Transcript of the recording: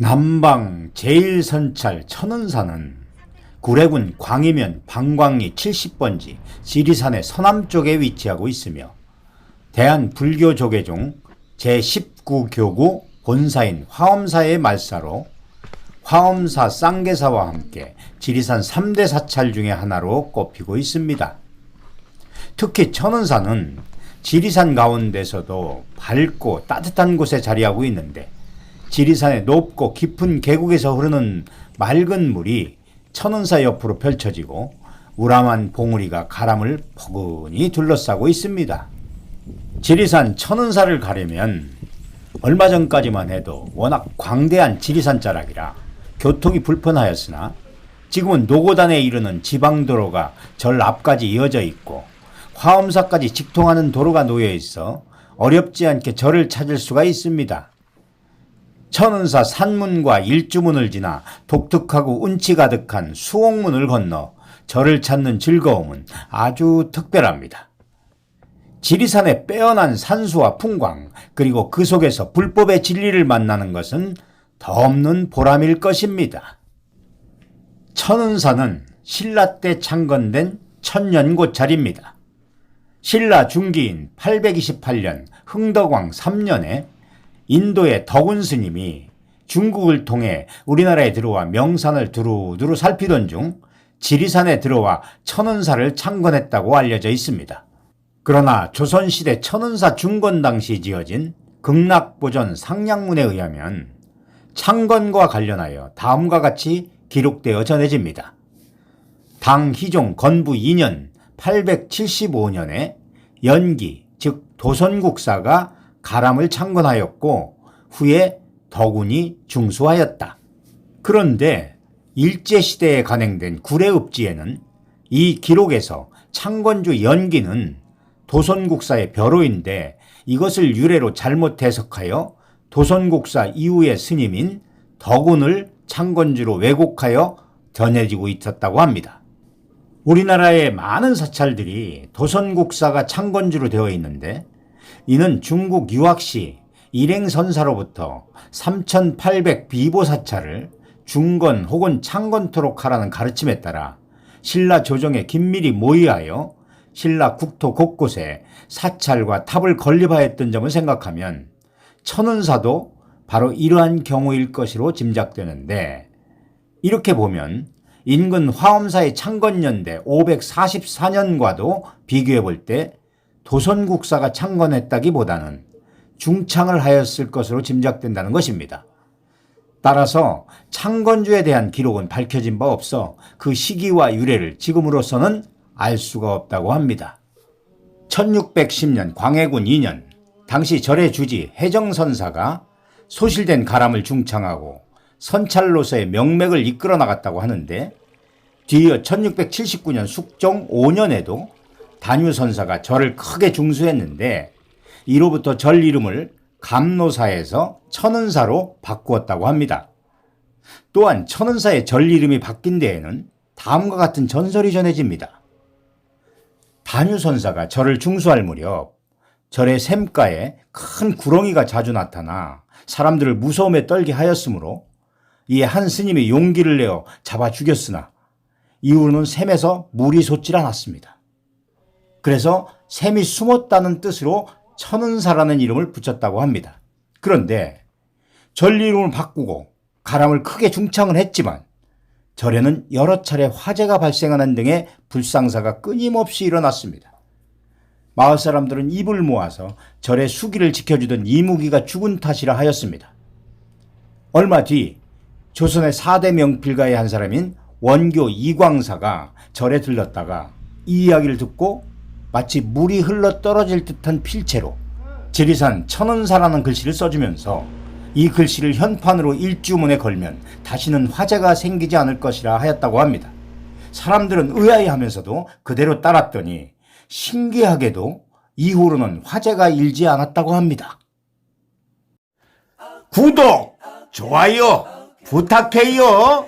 남방 제1선찰 천은사는 구례군 광이면 방광리 70번지 지리산의 서남쪽에 위치하고 있으며 대한불교조계 중 제19교구 본사인 화엄사의 말사로 화엄사 쌍계사와 함께 지리산 3대 사찰 중의 하나로 꼽히고 있습니다. 특히 천은사는 지리산 가운데서도 밝고 따뜻한 곳에 자리하고 있는데 지리산의 높고 깊은 계곡에서 흐르는 맑은 물이 천은사 옆으로 펼쳐지고 우람한 봉우리가 가람을 포근히 둘러싸고 있습니다. 지리산 천은사를 가려면 얼마 전까지만 해도 워낙 광대한 지리산 자락이라 교통이 불편하였으나 지금은 노고단에 이르는 지방도로가 절 앞까지 이어져 있고 화엄사까지 직통하는 도로가 놓여 있어 어렵지 않게 절을 찾을 수가 있습니다. 천은사 산문과 일주문을 지나 독특하고 운치 가득한 수옥문을 건너 절을 찾는 즐거움은 아주 특별합니다. 지리산의 빼어난 산수와 풍광 그리고 그 속에서 불법의 진리를 만나는 것은 더없는 보람일 것입니다. 천은사는 신라 때 창건된 천년고찰입니다. 신라 중기인 828년 흥덕왕 3년에 인도의 덕운 스님이 중국을 통해 우리나라에 들어와 명산을 두루두루 살피던 중 지리산에 들어와 천은사를 창건했다고 알려져 있습니다. 그러나 조선시대 천은사 중건 당시 지어진 극락보전 상량문에 의하면 창건과 관련하여 다음과 같이 기록되어 전해집니다. 당희종 건부 2년 875년에 연기 즉 도선국사가 가람을 창건하였고 후에 덕운이 중수하였다. 그런데 일제시대에 간행된 구례읍지에는 이 기록에서 창건주 연기는 도선국사의 벼로인데 이것을 유래로 잘못 해석하여 도선국사 이후의 스님인 덕운을 창건주로 왜곡하여 전해지고 있었다고 합니다. 우리나라의 많은 사찰들이 도선국사가 창건주로 되어 있는데 이는 중국 유학시 일행선사로부터 3800 비보사찰을 중건 혹은 창건토록 하라는 가르침에 따라 신라 조정에 긴밀히 모의하여 신라 국토 곳곳에 사찰과 탑을 건립하였던 점을 생각하면 천은사도 바로 이러한 경우일 것으로 짐작되는데 이렇게 보면 인근 화엄사의 창건연대 544년과도 비교해 볼 때 도선국사가 창건했다기보다는 중창을 하였을 것으로 짐작된다는 것입니다. 따라서 창건주에 대한 기록은 밝혀진 바 없어 그 시기와 유래를 지금으로서는 알 수가 없다고 합니다. 1610년 광해군 2년 당시 절의 주지 해정선사가 소실된 가람을 중창하고 선찰로서의 명맥을 이끌어 나갔다고 하는데 뒤이어 1679년 숙종 5년에도 단유선사가 절을 크게 중수했는데 이로부터 절 이름을 감노사에서 천은사로 바꾸었다고 합니다. 또한 천은사의 절 이름이 바뀐 데에는 다음과 같은 전설이 전해집니다. 단유선사가 절을 중수할 무렵 절의 샘가에 큰 구렁이가 자주 나타나 사람들을 무서움에 떨게 하였으므로 이에 한 스님이 용기를 내어 잡아 죽였으나 이후로는 샘에서 물이 솟질 않았습니다. 그래서 샘이 숨었다는 뜻으로 천은사라는 이름을 붙였다고 합니다. 그런데 절 이름을 바꾸고 가람을 크게 중창을 했지만 절에는 여러 차례 화재가 발생하는 등의 불상사가 끊임없이 일어났습니다. 마을 사람들은 입을 모아서 절의 수기를 지켜주던 이무기가 죽은 탓이라 하였습니다. 얼마 뒤 조선의 4대 명필가의 한 사람인 원교 이광사가 절에 들렀다가 이 이야기를 듣고 마치 물이 흘러 떨어질 듯한 필체로 지리산 천은사라는 글씨를 써주면서 이 글씨를 현판으로 일주문에 걸면 다시는 화재가 생기지 않을 것이라 하였다고 합니다. 사람들은 의아해하면서도 그대로 따랐더니 신기하게도 이후로는 화재가 일지 않았다고 합니다. 구독, 좋아요 부탁해요.